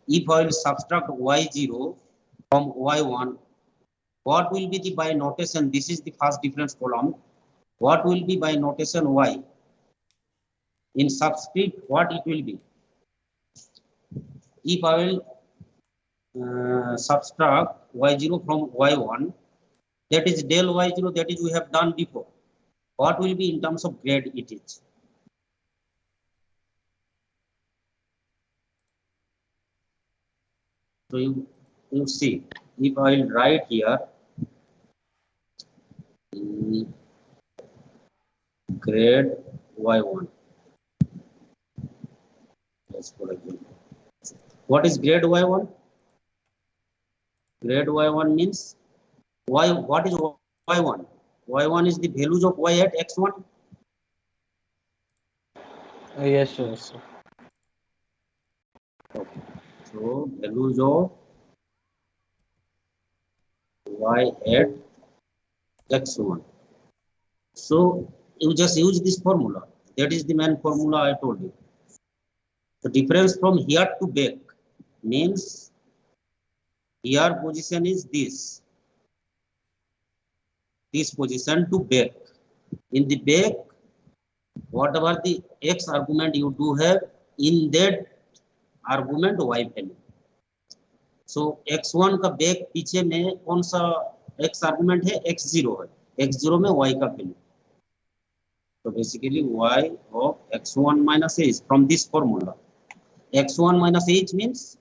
If I will subtract y0 from y1, what will be the by notation? This is the first difference column. What will be by notation y? In subscript, what it will be? If I will subtract y0 from y1, that is del y0, that is we have done before. What will be in terms of grade it is? So you see, if I will write here grade y1. Let's put again. What is grade y1? Grade y1 means y. What is y1? Y1 is the values of y at x1. Yes, sir. Okay. So values of y at x1. So you just use this formula. That is the main formula I told you. The difference from here to back means here position is this position to back. In the back, whatever the x argument you do have, in that argument y value. So x1 का back पीछे में कौन सा x argument है? x0 है, x0 में y का value. So basically y of x1 minus h from this formula. x1 minus h means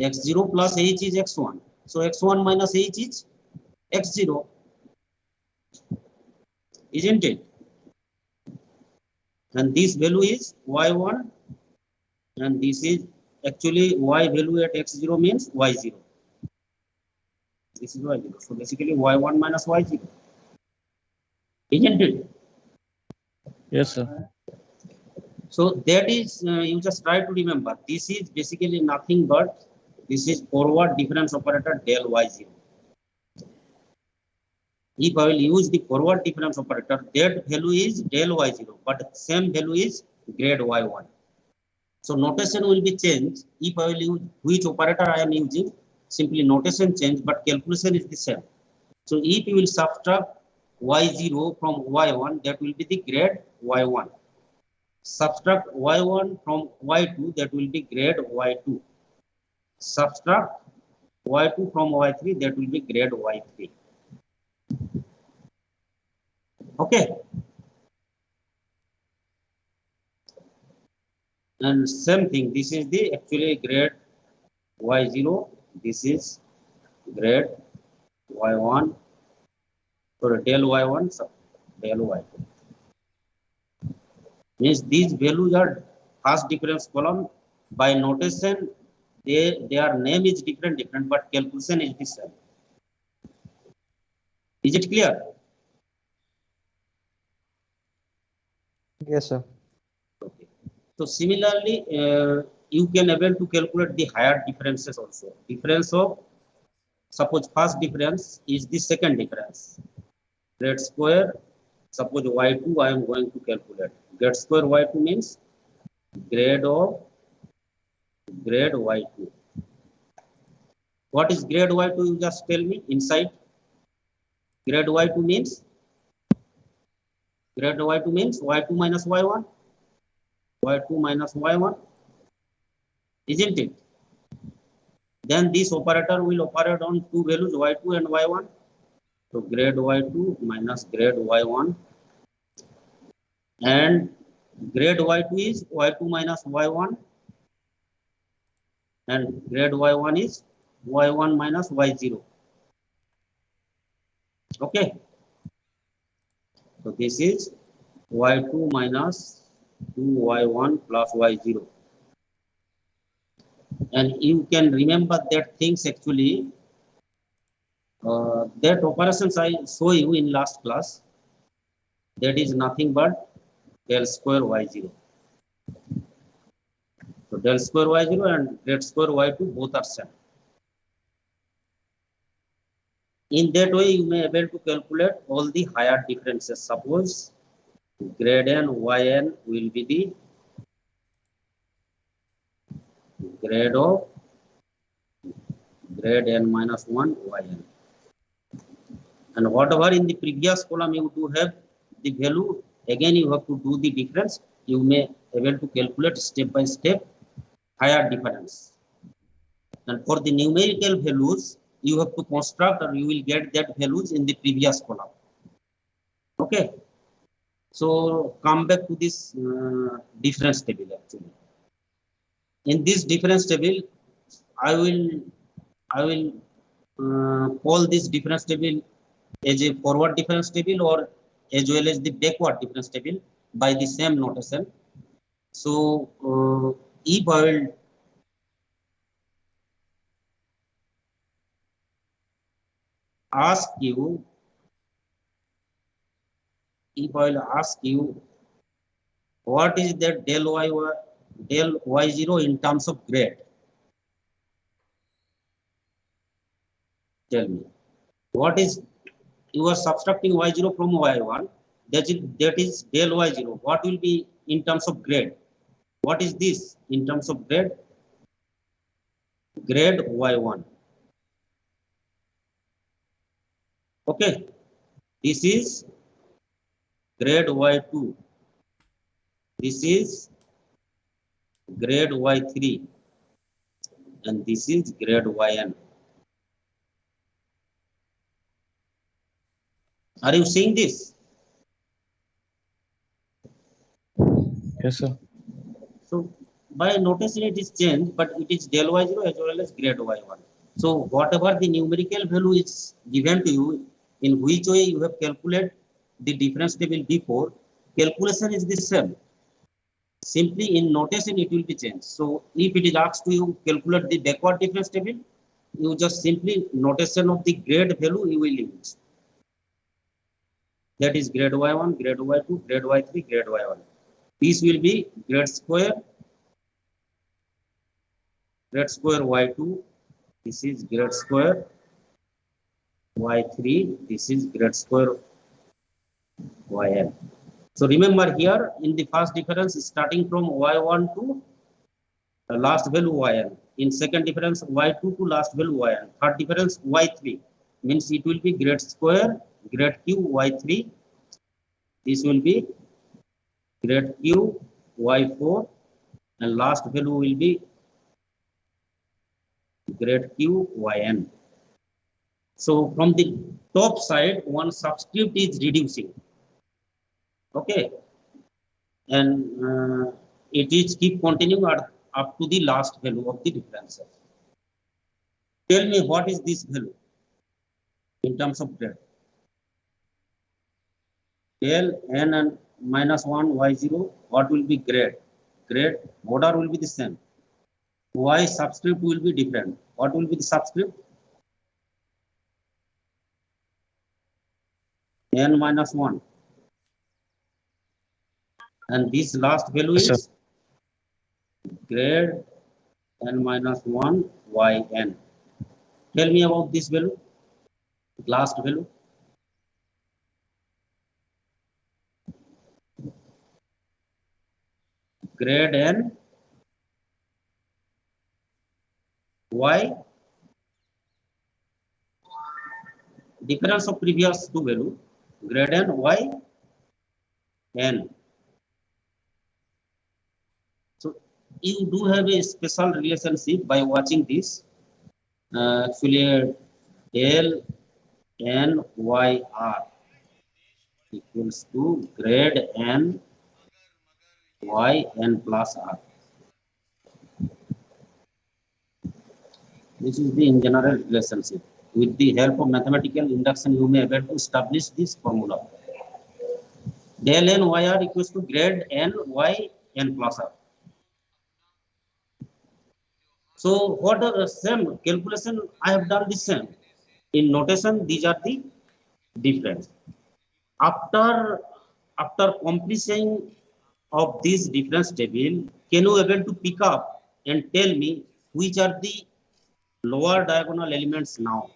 x0 plus h is x1. So x1 minus h is x0, isn't it? And this value is y1, and this is actually y value at x0 means y0. This is y0. So basically y1 minus y0, isn't it? Yes, sir. So that is, you just try to remember, this is basically nothing but, this is forward difference operator del y0. If I will use the forward difference operator, that value is del y0, but same value is grade y1. So notation will be changed. If I will use which operator I am using, simply notation change, but calculation is the same. So if you will subtract y0 from y1, that will be the grade y1. Subtract y1 from y2, that will be grade y2. Subtract y2 from y3, that will be grade y3. Okay. And same thing, this is the actually grade y0, this is grade y1, so del y1, so del y2. Means these values are first difference column. By notation, their name is different, but calculation is the same. Is it clear? Yes, sir. Okay. So similarly, you can able to calculate the higher differences also. Difference of, suppose first difference is the second difference. Grade square, suppose y2 I am going to calculate. Grade square y2 means grade of grade y2. What is grade y2? You just tell me inside. Grade y2 means y2 minus y1. y2 minus y1, isn't it? Then this operator will operate on two values, y2 and y1. So grade y2 minus grade y1, and grade y2 is y2 minus y1, and grade y1 is y1 minus y0. Okay. So this is y2 minus 2y1 plus y0. And you can remember that things actually, that operations I show you in last class, that is nothing but del square y0. So del square y0 and grade square y2 both are same. In that way, you may able to calculate all the higher differences. Suppose grade n yn will be the grade of grade n minus 1 yn. And whatever in the previous column you do have the value, again you have to do the difference. You may able to calculate step by step higher difference. And for the numerical values, you have to construct or you will get that values in the previous column. Okay. So come back to this difference table actually. In this difference table, I will call this difference table as a forward difference table or as well as the backward difference table by the same notation. So if I will ask you, what is that del y0 in terms of grade? Tell me. What is, you are subtracting y0 from y1, that is del y0. What will be in terms of grade? What is this in terms of grade? Grade y1. Okay, this is grade y2. This is grade y3, and this is grade yn. Are you seeing this? Yes, sir. So by noticing it is changed, but it is del y0 as well as grade y1. So whatever the numerical value is given to you, in which way you have calculated the difference table before, calculation is the same. Simply in notation it will be changed. So if it is asked to you calculate the backward difference table, you just simply notation of the grade value you will use. That is grade y1, grade y2, grade y3, grade y1. This will be grade square y2. This is grade square y3. This is grade square yn. So remember here in the first difference starting from y1 to last value yn. In second difference y2 to last value yn. Third difference y3 means it will be grade square grade cube y3. This will be grade cube y4, and last value will be grade cube yn. So from the top side, one subscript is reducing. Okay, and it is keep continuing up to the last value of the differences. Tell me what is this value in terms of grade? Del n and minus 1 y0, what will be grade? Grade order will be the same. Y subscript will be different. What will be the subscript? N minus 1. And this last value Yes, is grade n minus 1 yn. Tell me about this value, last value. Grade n y, difference of previous two value, grade n y n. So you do have a special relationship by watching this. Actually del n y r equals to grade n y n plus r. This is the in general relationship. With the help of mathematical induction, you may be able to establish this formula. Del n y r equals to grade n y n plus r. So what are the same calculation? I have done the same. In notation, these are the difference. After completion of this difference table, can you able to pick up and tell me which are the lower diagonal elements now?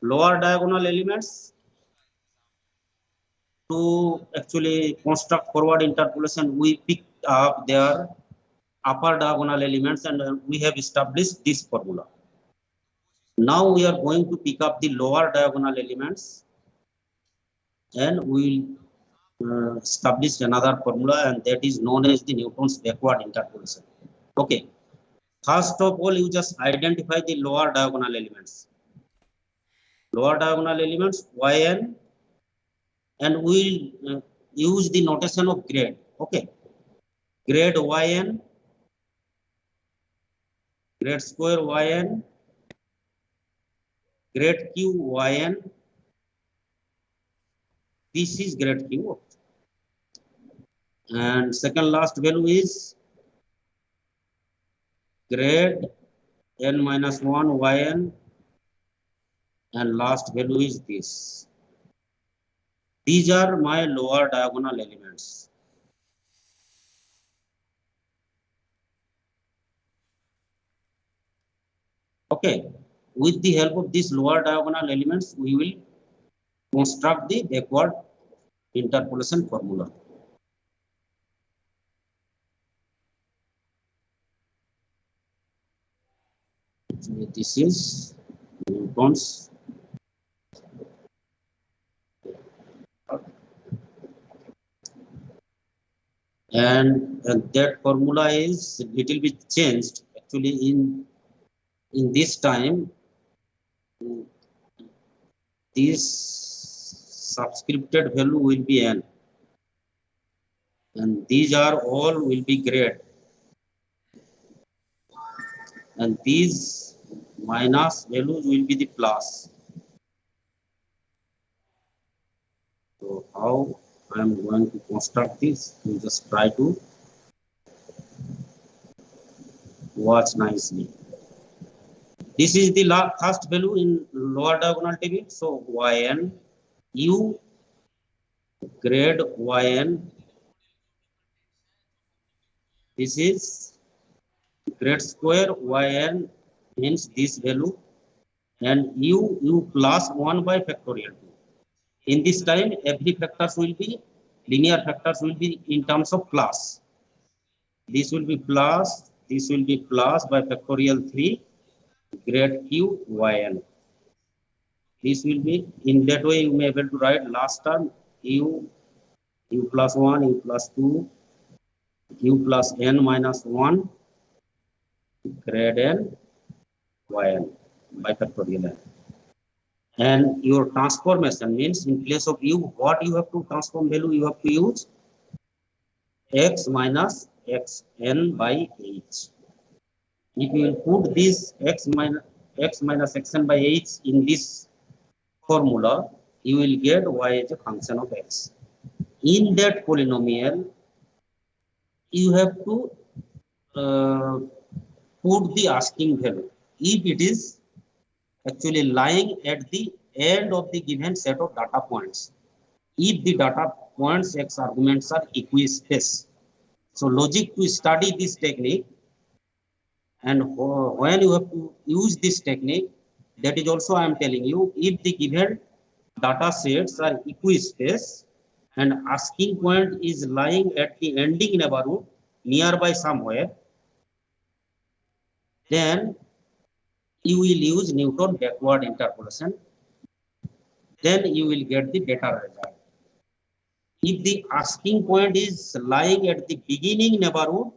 Lower diagonal elements to actually construct forward interpolation, we picked up there upper diagonal elements, and we have established this formula. Now we are going to pick up the lower diagonal elements and we will establish another formula, and that is known as the Newton's backward interpolation. Okay. First of all, you just identify the lower diagonal elements. Lower diagonal elements yn, and we will use the notation of grade. Okay. Grade yn, grade square yn, grade q yn. This is grade q. And second last value is grade n minus 1 yn, and last value is this. These are my lower diagonal elements. Okay, with the help of these lower diagonal elements, we will construct the backward interpolation formula. So this is Newton's and that formula is little bit changed actually. In this time, this subscripted value will be n, and these are all will be grade, and these minus values will be the plus. So how I am going to construct this? You just try to watch nicely. This is the first value in lower diagonal table. So yn, u grade yn. This is grade square yn, means this value, and u plus 1 by factorial 2. In this time, every factors will be linear factors will be in terms of plus. This will be plus, this will be plus by factorial 3, grade q yn. This will be, in that way you may be able to write last term u plus 1, u plus 2, u plus n minus 1, grade n yn by factorial n. And your transformation means in place of u, what you have to transform value, you have to use x minus xn by h. If you will put this x minus xn by h in this formula, you will get y as a function of x. In that polynomial, you have to put the asking value. If it is actually lying at the end of the given set of data points, if the data points x arguments are equispaced. So logic to study this technique, and when you have to use this technique, that is also I am telling you, if the given data sets are equispaced and asking point is lying at the ending neighborhood nearby somewhere, then you will use Newton backward interpolation. Then you will get the better result. If the asking point is lying at the beginning neighborhood,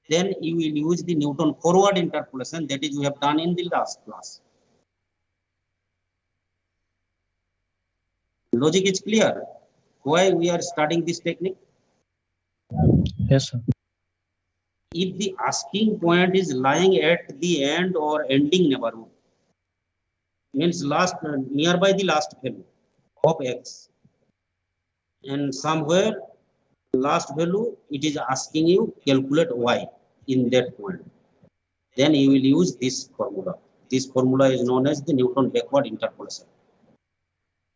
then you will use the Newton forward interpolation, that is we have done in the last class. Logic is clear why we are studying this technique? Yes, sir. If the asking point is lying at the end or ending neighborhood, means last nearby the last value of x, and somewhere last value it is asking you calculate y in that point, then you will use this formula. This formula is known as the Newton backward interpolation.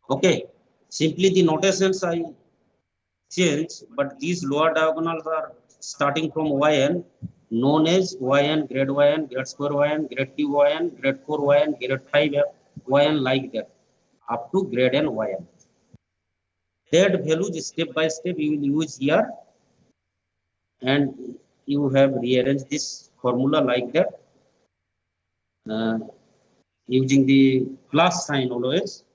Okay, simply the notations I change, but these lower diagonals are starting from yn, known as yn, grade square yn, grade q yn, grade 4 yn, grade 5 yn, like that, up to grade n yn. That values step by step you will use here, and you have rearranged this formula like that, using the plus sign always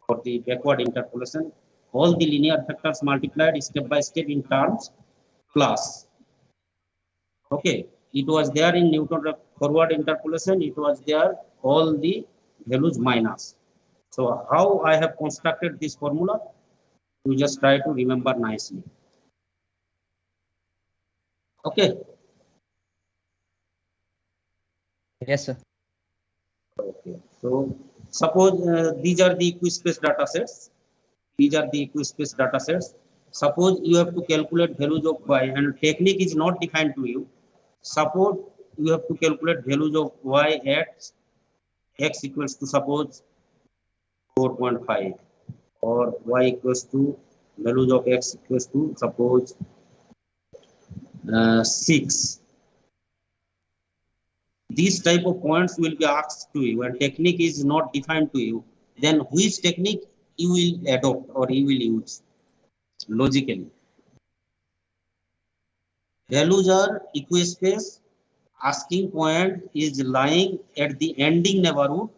for the backward interpolation. All the linear factors multiplied step by step in terms plus. Okay, it was there in Newton forward interpolation, it was there all the values minus. So how I have constructed this formula, you just try to remember nicely. Okay. Yes, sir. Okay. So suppose these are the equispace data sets. These are the equispace data sets. Suppose you have to calculate values of y and technique is not defined to you. Suppose you have to calculate values of y at x equals to suppose 4.5 or y equals to values of x equals to suppose 6. These type of points will be asked to you and technique is not defined to you. Then which technique you will adopt or you will use logically? Values are equispace, asking point is lying at the ending neighborhood.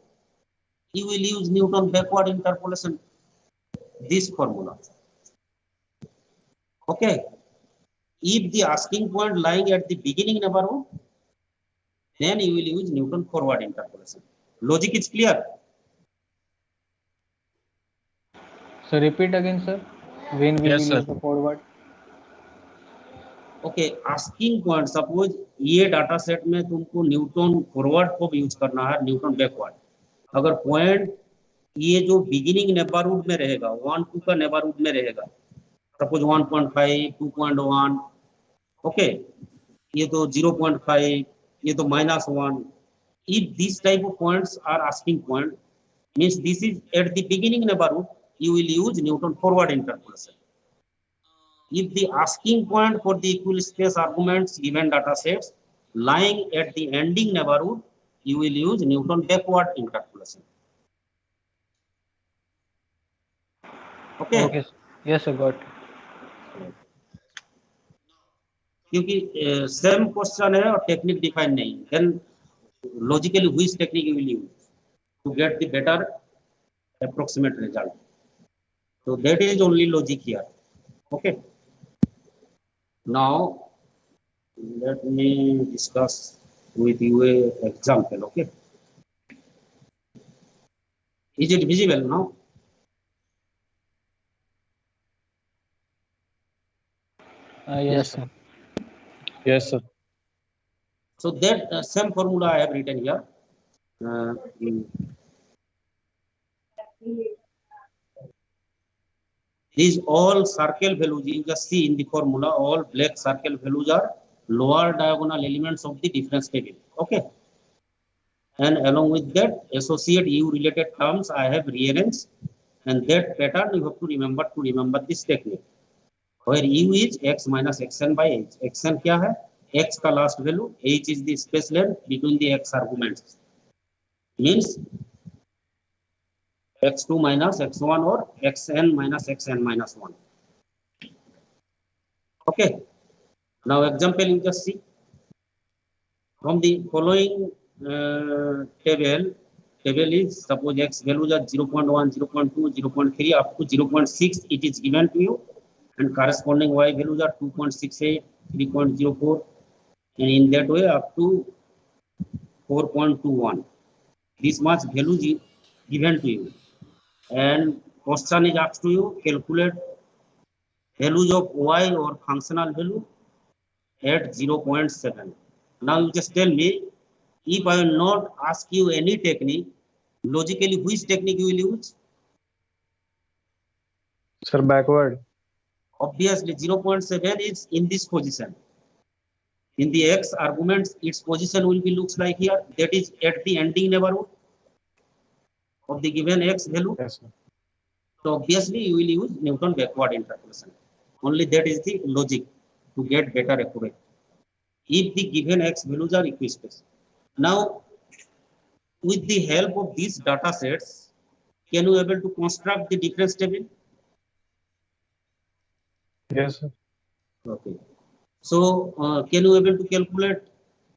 You will use Newton backward interpolation, this formula. Okay. If the asking point lying at the beginning neighborhood, then you will use Newton forward interpolation. Logic is clear. So repeat again, sir. When will Yes, we sir. use the forward? Okay asking point suppose ये data set में तुमको Newton forward को use करना है Newton backward अगर point ये जो beginning neighbourhood में रहेगा 1 2 का नेबरहुड में रहेगा सपोज 1.5 2.1 ओके ये तो 0.5 ये तो -1 if this type of points are asking point means this is at the beginning neighborhood you will use Newton forward interpolation. If the asking point for the equispace arguments given data sets lying at the ending neighborhood, you will use Newton backward interpolation. Okay? Okay. Yes, sir. Got it. क्योंकि same question है और technique define नहीं then logically which technique you will use to get the better approximate result. So that is only logic here. Okay. Now let me discuss with you a example. Okay. Is it visible now? Yes, sir. Yes, sir. So that same formula I have written here. These all circle values you just see in the formula, all black circle values are lower diagonal elements of the difference table. Okay. And along with that, associate U related terms I have rearranged, and that pattern you have to remember this technique. Where U is x minus xn by h. Xn क्या है? X का last value, h is the space length between the x arguments. Means x2 minus x1 or xn minus xn minus 1. Okay. Now example you just see. From the following table is suppose x values are 0.1, 0.2, 0.3 up to 0.6 it is given to you and corresponding y values are 2.68, 3.04 and in that way up to 4.21. This much values is given to you and question is asked to you calculate values of y or functional value at 0.7. Now you just tell me if I will not ask you any technique, logically which technique you will use? Sir, backward. Obviously 0.7 is in this position. In the x arguments, its position will be looks like here. That is at the ending neighborhood of the given x value. Yes, sir. So obviously you will use Newton backward interpolation. Only that is the logic to get better accurate. If the given x values are equispace. Now, with the help of these data sets, can you able to construct the difference table? Yes, sir. Okay. So can you able to calculate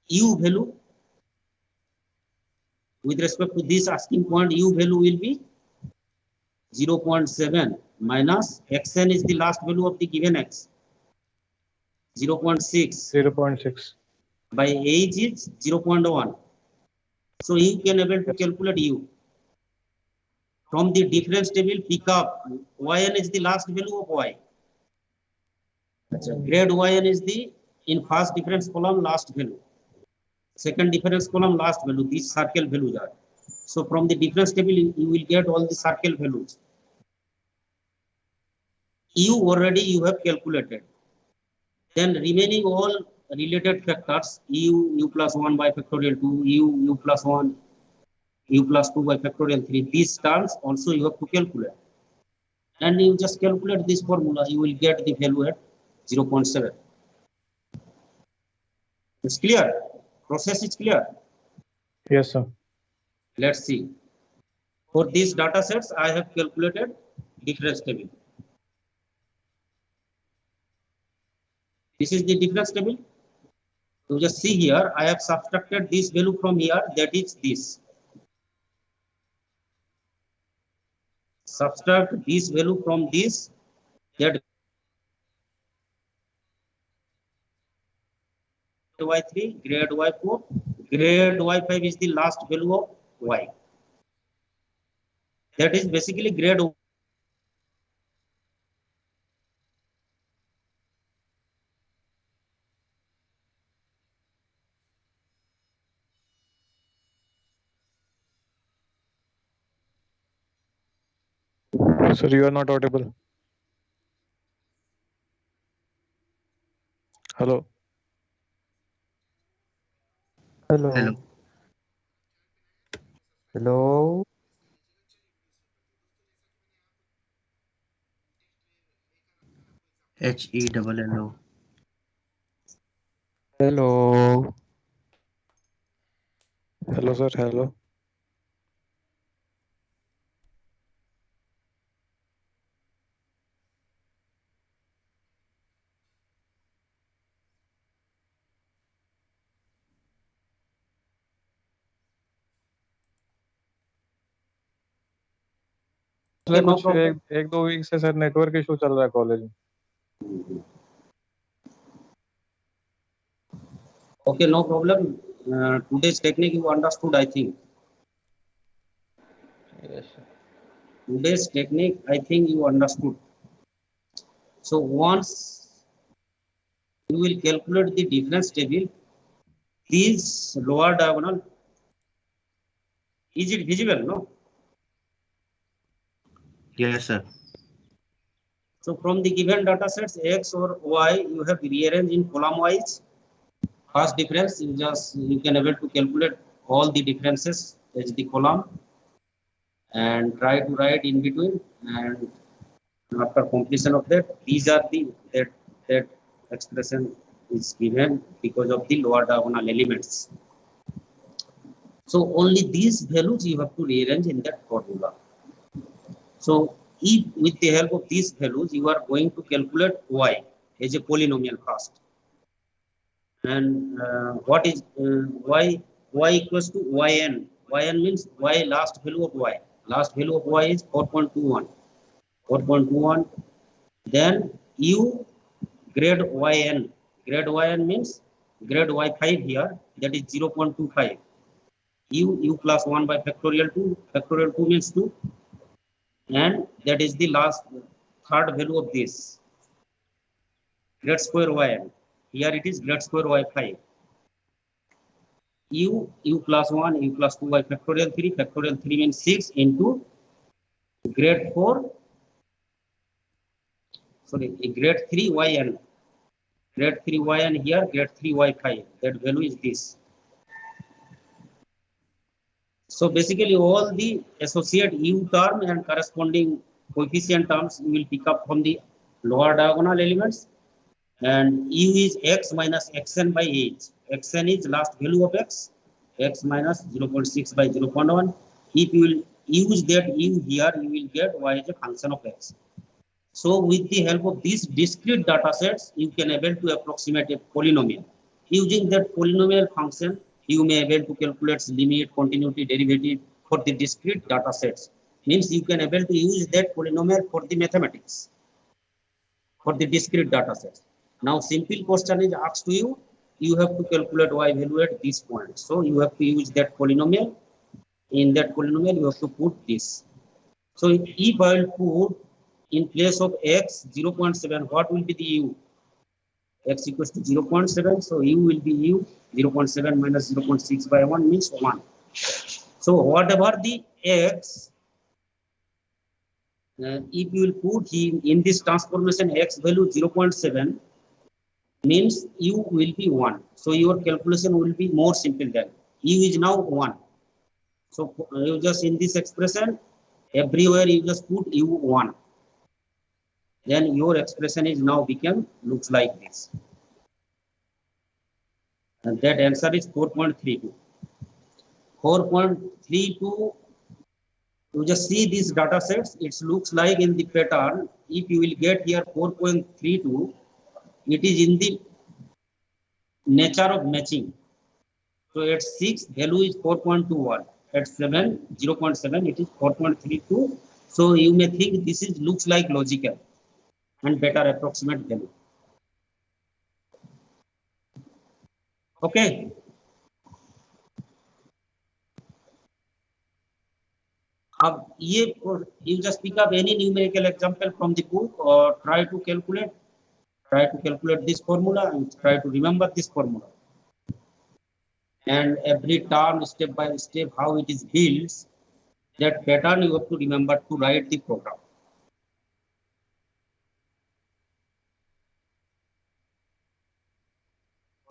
u value with respect to this asking point? U value will be 0.7 minus xn is the last value of the given x, 0.6 0.6. by age is 0.1. So you can able to calculate u. From the difference table, pick up yn is the last value of y. Grade yn is the in first difference column last value. Second difference column last value. These circle values are. So from the difference table, you will get all the circle values. U already you have calculated. Then remaining all related factors, u plus 1 by factorial 2, u plus 1, u plus 2 by factorial 3. These terms also you have to calculate. And you just calculate this formula, you will get the value at 0.7. It's clear? Process is clear? Yes, sir. Let's see. For these data sets, I have calculated difference table. This is the difference table. So just see here, I have subtracted this value from here, that is this. Subtract this value from this, that y3, grade y4, grade y5 is the last value of y. That is basically grade. Sir, you are not audible. Hello. Hello. Hello. Hello. HELLO. Hello. Hello, sir. Hello. Okay, no कुछ problem. एक दो week से sir network issue चल रहा है college में. Okay, no problem. Today's technique you understood, I think. Yes, sir. Today's technique, I think you understood. So once you will calculate the difference table, this lower diagonal, is it visible? No. Yes, sir. So from the given data sets x or y, you have rearranged in column wise. First difference, you can able to calculate all the differences as the column and try to write in between. And after completion of that, these are the that expression is given because of the lower diagonal elements. So only these values you have to rearrange in that formula. So if with the help of these values, you are going to calculate y as a polynomial first. And what is y equals to yn. Yn means y last value of y. Last value of y is 4.21. 4.21. Then u grade yn. Grade yn means grade y5 here, that is 0.25. U plus 1 by factorial 2. Factorial 2 means 2. And that is the last third value of this. Grade square yn. Here it is grade square y5. U plus 1, u plus 2 by factorial 3. Factorial 3 means 6 into grade 4. Sorry, grade 3 yn. Grade 3 yn here, grade 3 y5. That value is this. So basically all the associate u term and corresponding coefficient terms you will pick up from the lower diagonal elements. And u is x minus xn by age. Xn is last value of x. X minus 0.6 by 0.1. If you will use that u here, you will get y as a function of x. So with the help of these discrete data sets, you can able to approximate a polynomial. Using that polynomial function, you may able to calculate limit, continuity, derivative for the discrete data sets. Means you can able to use that polynomial for the mathematics, for the discrete data sets. Now simple question is asked to you, you have to calculate y value at this point. So you have to use that polynomial. In that polynomial, you have to put this. So if I will put in place of x 0.7, what will be the u? X equals to 0.7, so u will be u. 0.7 minus 0.6 by 1 means 1. So whatever the x, if you will put in this transformation x value 0.7, means u will be 1. So your calculation will be more simple than u is now 1. So you just in this expression, everywhere you just put u1. Then your expression is now become looks like this. And that answer is 4.32. 4.32, you just see these data sets, it looks like in the pattern, if you will get here 4.32, it is in the nature of matching. So at 6, value is 4.21. At 7, 0.7, it is 4.32. So you may think this is looks like logical and better approximate value. Okay. अब ये you just pick up any numerical example from the book or try to calculate this formula and try to remember this formula. And every term step by step how it is built, that pattern you have to remember to write the program.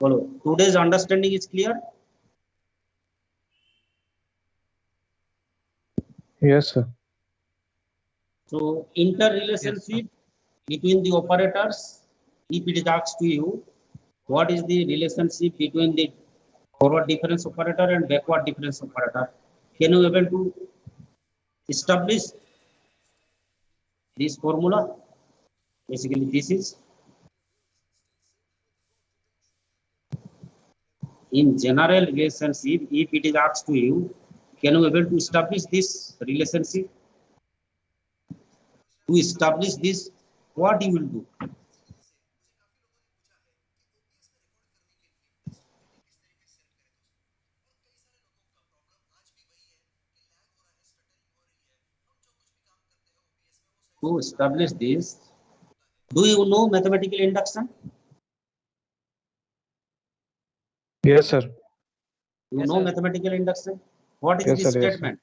Follow. Today's understanding is clear? Yes, sir. So interrelationship between the operators, if it is asked to you, what is the relationship between the forward difference operator and backward difference operator? Can you able to establish this formula? Basically, this is in general relationship. If it is asked to you, can you able to establish this relationship? To establish this, what you will do? To establish this, do you know mathematical induction? Yes, sir. You know mathematical induction? What is Yes, the sir, yes, sir. statement?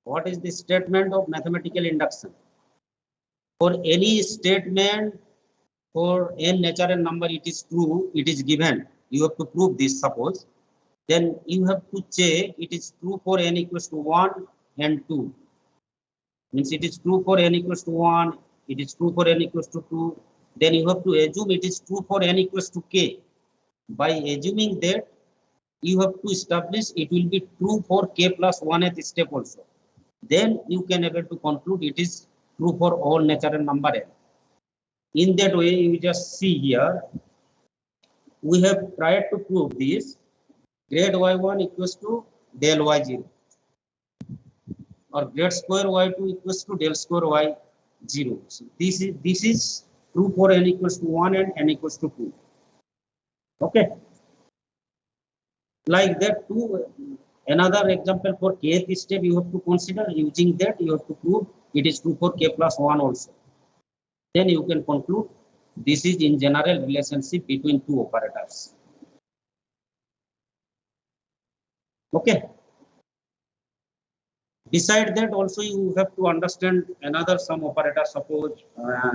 What is the statement of mathematical induction? For any statement for n natural number, it is true, it is given. You have to prove this, suppose. Then you have to check it is true for n equals to 1 and 2. Means it is true for n equals to 1, it is true for n equals to 2. Then you have to assume it is true for n equals to k. By assuming that, you have to establish it will be true for k plus 1th step also. Then you can able to conclude it is true for all natural number n. In that way, you just see here, we have tried to prove this grade y1 equals to del y0 or grade square y2 equals to del square y0. So this is true for n equals to 1 and n equals to 2. Okay. Like that too, another example for kth step you have to consider. Using that, you have to prove it is true for k plus 1 also. Then you can conclude this is in general relationship between two operators. Okay. Beside that, also you have to understand another some operator. Suppose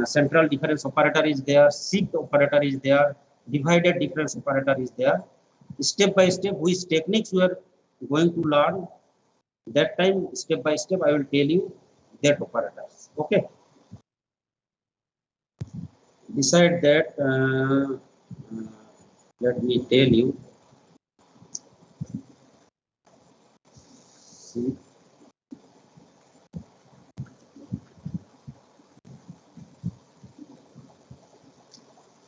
central difference operator is there, shift operator is there, divided difference operator is there. Step by step, which techniques we are going to learn. That time, step by step, I will tell you that operators. Okay. Beside that, let me tell you. See.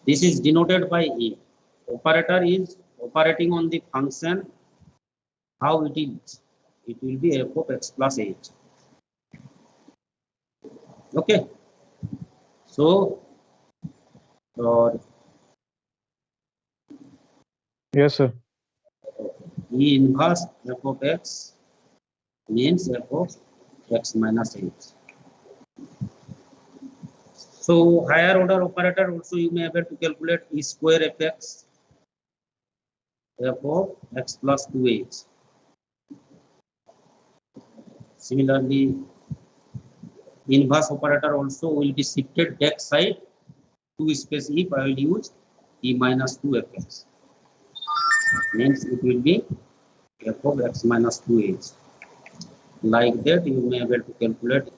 This is denoted by E. Operator is operating on the function. How it is? It will be f of x plus h. Okay. So, Yes, sir. E inverse f of x means f of x minus h. So higher order operator also you may able to calculate E square fx f of x plus 2h. Similarly, inverse operator also will be shifted back side to space if I will use E minus 2 fx. Means it will be f of x minus 2h. Like that, you may able to calculate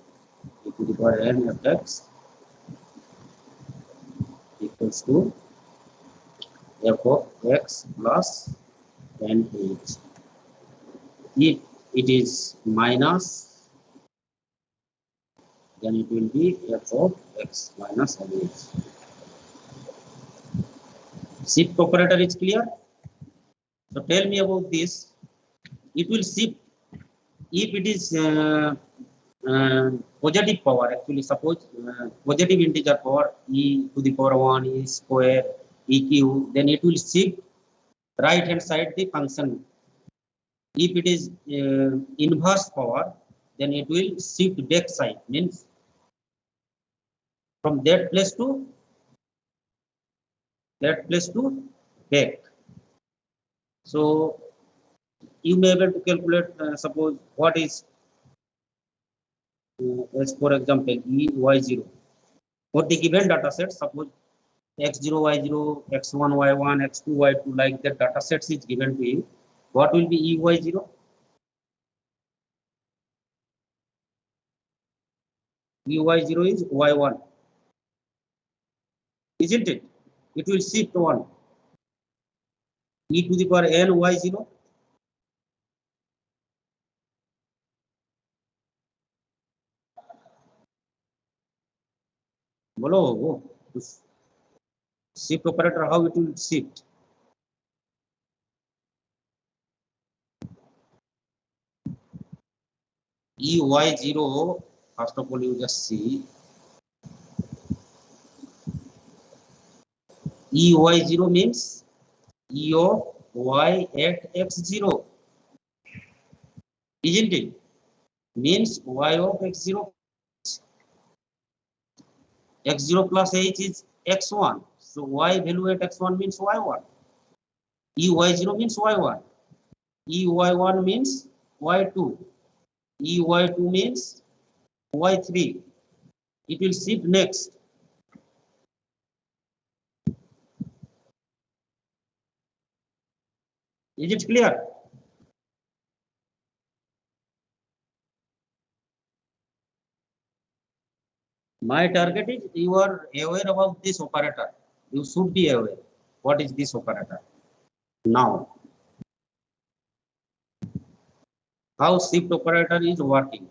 e to the power n fx equals to f of x plus nh. If it is minus, then it will be f of x minus nh. Shift operator is clear? So tell me about this. It will shift if it is positive power. Actually, suppose positive integer power e to the power 1 e square eq, then it will shift right hand side the function. If it is inverse power, then it will shift back side, means from that place to back. So you may be able to calculate suppose what is as for example e y0 for the given data set. Suppose x0 y0 x1 y1 x2 y2 like that data sets is given to you. What will be e y0? E y0 is y1, isn't it? It will shift 1 e to the power n y0. Bolo, shift operator, how it will shift? E y0, first of all you just see E y0 means E of y at x0, isn't it? Means y of x0, x0 plus h is x1. So y value at x1 means y1. E y0 means y1. E y1 means y2. E y2 means y3. It will shift next. Is it clear? My target is you are aware about this operator. You should be aware. What is this operator? Now, how shift operator is working?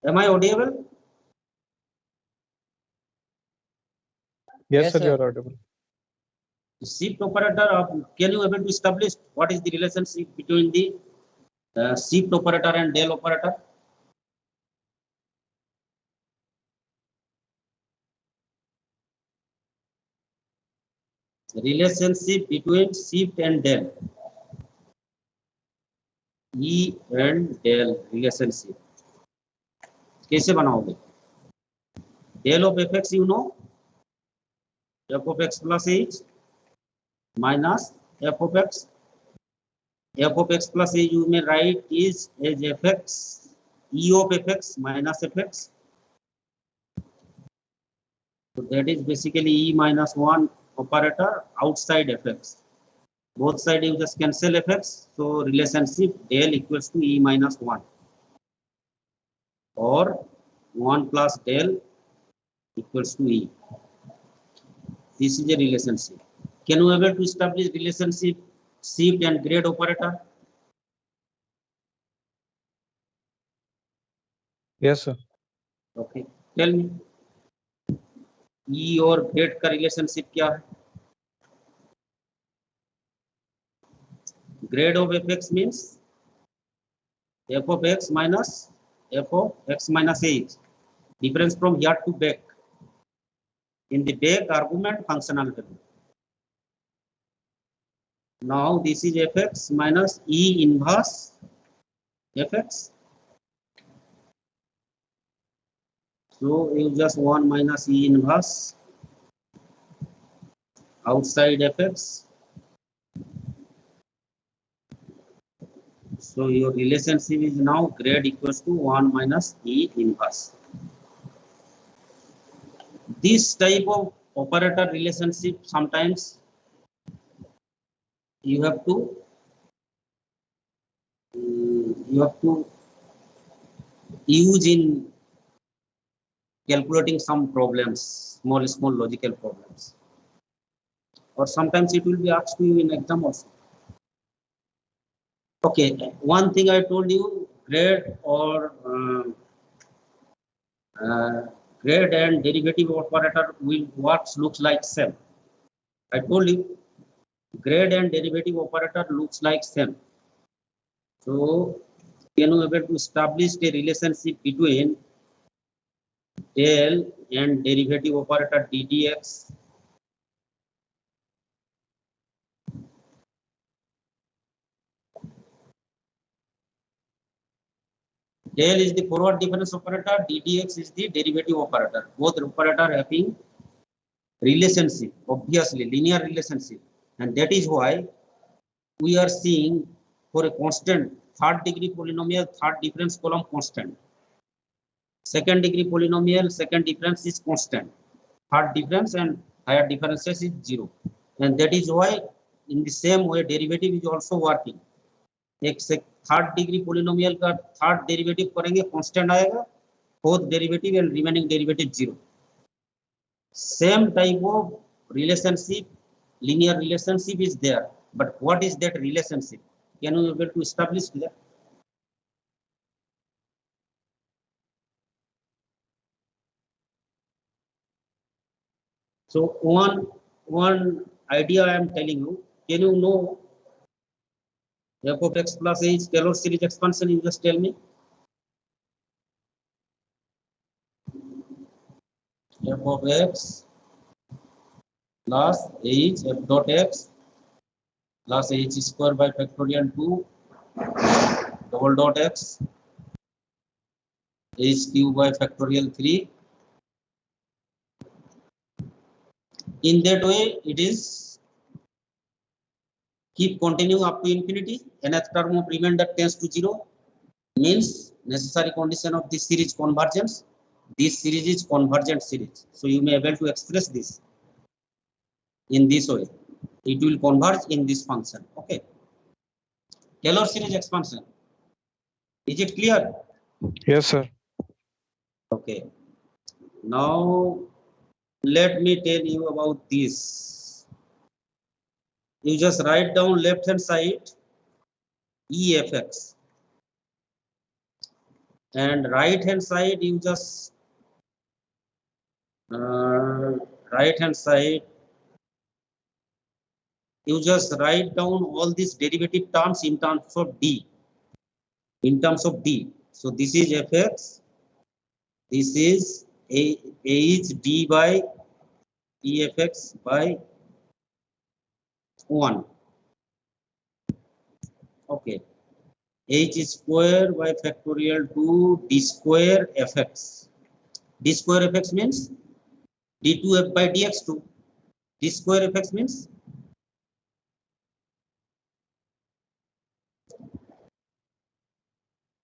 Am I audible? Yes, Yes, sir, sir. you are audible. Shift operator, can you able to establish what is the relationship between the shift operator and del operator? Relationship between shift and del. E and del relationship. कैसे बनाओगे? Del of fx you know, f of x plus h minus f of x. F of x plus h you may write is as fx, e of fx minus fx. So that is basically e minus 1 operator outside fx. Both sides you just cancel fx. So relationship del equals to e minus 1 or 1 plus del equals to e. This is a relationship. Can you able to establish relationship shift and grade operator? Yes, sir. Okay, tell me. ई और grade का relationship क्या है? Grade of F x means f of x minus f of x minus h. Difference from here to back. In the back argument, functional value. Now this is fx minus e inverse fx. So you just 1 minus e inverse outside fx. So your relationship is now grade equals to 1 minus e inverse. This type of operator relationship sometimes you have to use in calculating some problems, small logical problems, or sometimes it will be asked to you in exam also. Okay, one thing I told you, grade or grade and derivative operator will looks like same. I told you grade and derivative operator looks like same. So can you able to establish a relationship between del and derivative operator ddx? Del is the forward difference operator, ddx is the derivative operator. Both operator having relationship, obviously linear relationship, and that is why we are seeing for a constant third degree polynomial, third difference column constant. Second degree polynomial, second difference is constant. Third difference and higher differences is 0. And that is why in the same way derivative is also working. एक third degree polynomial का third derivative करेंगे constant आएगा, fourth derivative and remaining derivative 0. Same type of relationship, linear relationship is there, but what is that relationship? Can you able to establish that? So one idea I am telling you. Can you know f of x plus h Taylor series expansion? You just tell me. F of x plus h f dot x plus h square by factorial 2 double dot x h cube by factorial 3. In that way, it is keep continuing up to infinity. Nth term of remainder tends to 0 means necessary condition of this series convergence. This series is convergent series. So you may able to express this in this way. It will converge in this function. Okay. Taylor series expansion. Is it clear? Yes, sir. Okay. Now let me tell you about this. You just write down left hand side EFX and right hand side you just right hand side you just write down all these derivative terms in terms of D. In terms of D. So this is fx, this is a is d by efx by 1. Okay. H square by factorial 2 d square fx. D square fx means d2f by dx2. D square fx means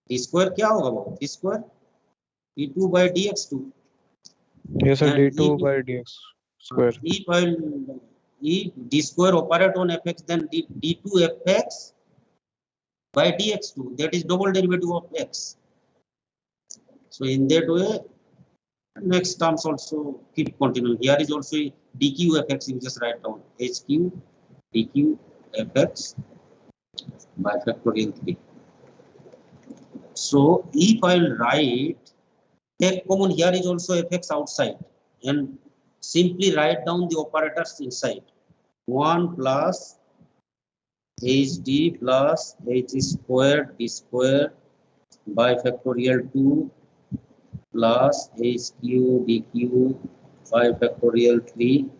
d square क्या होगा वो? d square d2 by dx2. Yes, sir. And D2 if- by dx square. If d square operate on fx, then d2 fx by dx2, that is double derivative of x. So in that way, next terms also keep continuing. Here is also dq fx, you just write down hq dq fx by factorial 3. So if I will write, take common, here is also fx outside, and simply write down the operators inside. 1 plus hd plus h squared d squared by factorial 2 plus h cube d cube by factorial 3.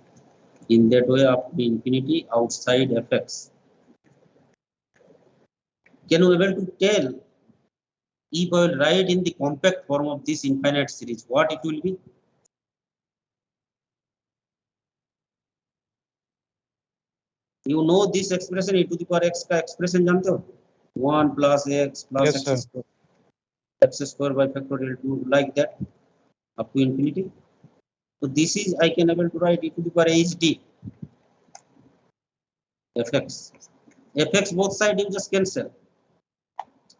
In that way up to infinity outside fx. Can you able to tell if I will write in the compact form of this infinite series, what it will be? You know this expression e to the power x का expression जानते हो? 1 plus x plus Yes, sir. x square by factorial 2 like that up to infinity. So this is I can able to write e to the power hd fx. Fx both side you just cancel.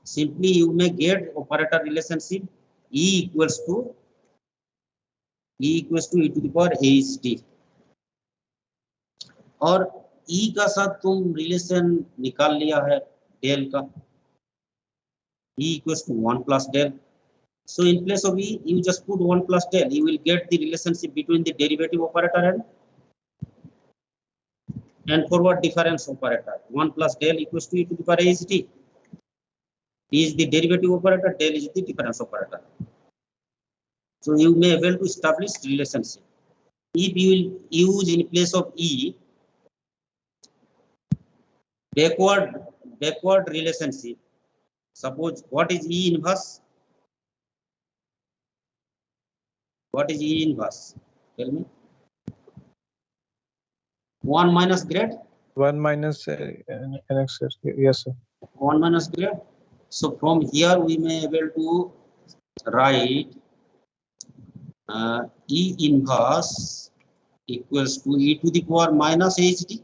Simply you may get operator relationship e equals to e to the power hd. और e का साथ तुम relation निकाल लिया है del का, e equals to 1 plus del. So in place of e, you just put 1 plus del. You will get the relationship between the derivative operator and forward difference operator. 1 plus del equals to e to the power hd. E is the derivative operator, del is the difference operator. So you may able to establish relationship. If you will use in place of e backward relationship, suppose what is e inverse? What is e inverse? Tell me. 1 minus grade. 1 minus nx. Yes, sir. 1 minus grade. So from here we may able to write e inverse equals to e to the power minus hd.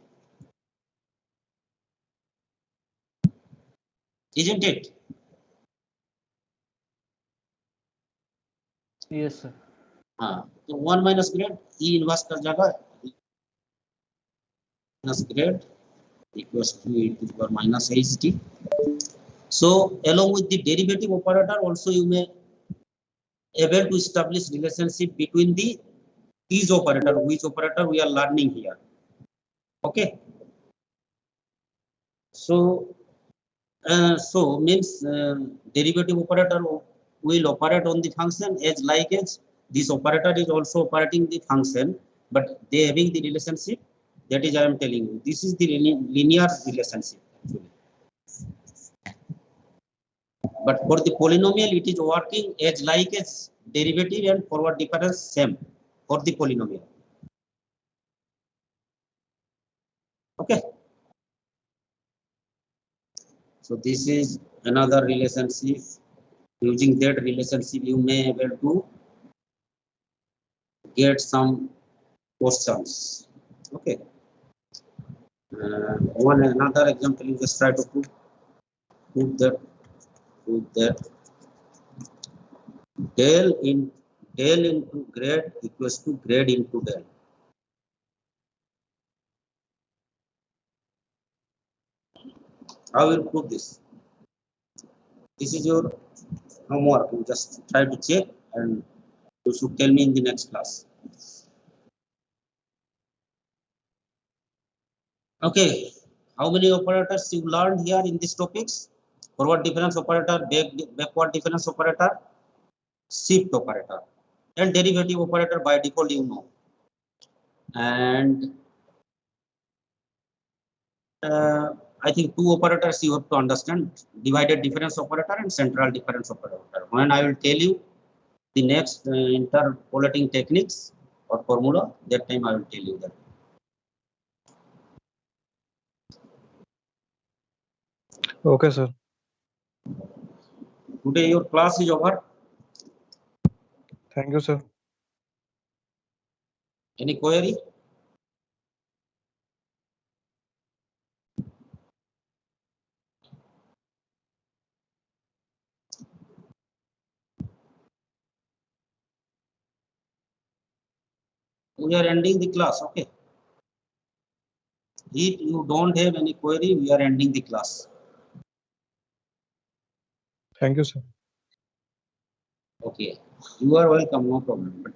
Isn't it? Yes, sir. हाँ, तो 1 minus grade e inverse कर जाएगा minus grade equals to e to the power minus hd. So along with the derivative operator also you may able to establish relationship between the these operator, which operator we are learning here. Okay. So means derivative operator will operate on the function as like as this operator is also operating the function, but they having the relationship. That is I am telling you. This is the linear relationship actually. But for the polynomial, it is working as like as derivative and forward difference same for the polynomial. Okay. So this is another relationship. Using that relationship, you may able to get some questions. Okay. One another example, you just try to prove that del into grade equals to grade into del. I will prove this. This is your homework. You just try to check and you should tell me in the next class. Okay, how many operators you learned here in these topics? Forward difference operator, backward difference operator, shift operator, and derivative operator by default you know. And I think two operators you have to understand: divided difference operator and central difference operator. When I will tell you the next interpolating techniques or formula, that time I will tell you that. Okay, sir. Today your class is over. Thank you, sir. Any query? We are ending the class, okay? If you don't have any query, we are ending the class. Thank you, sir. Okay, you are welcome, no problem. But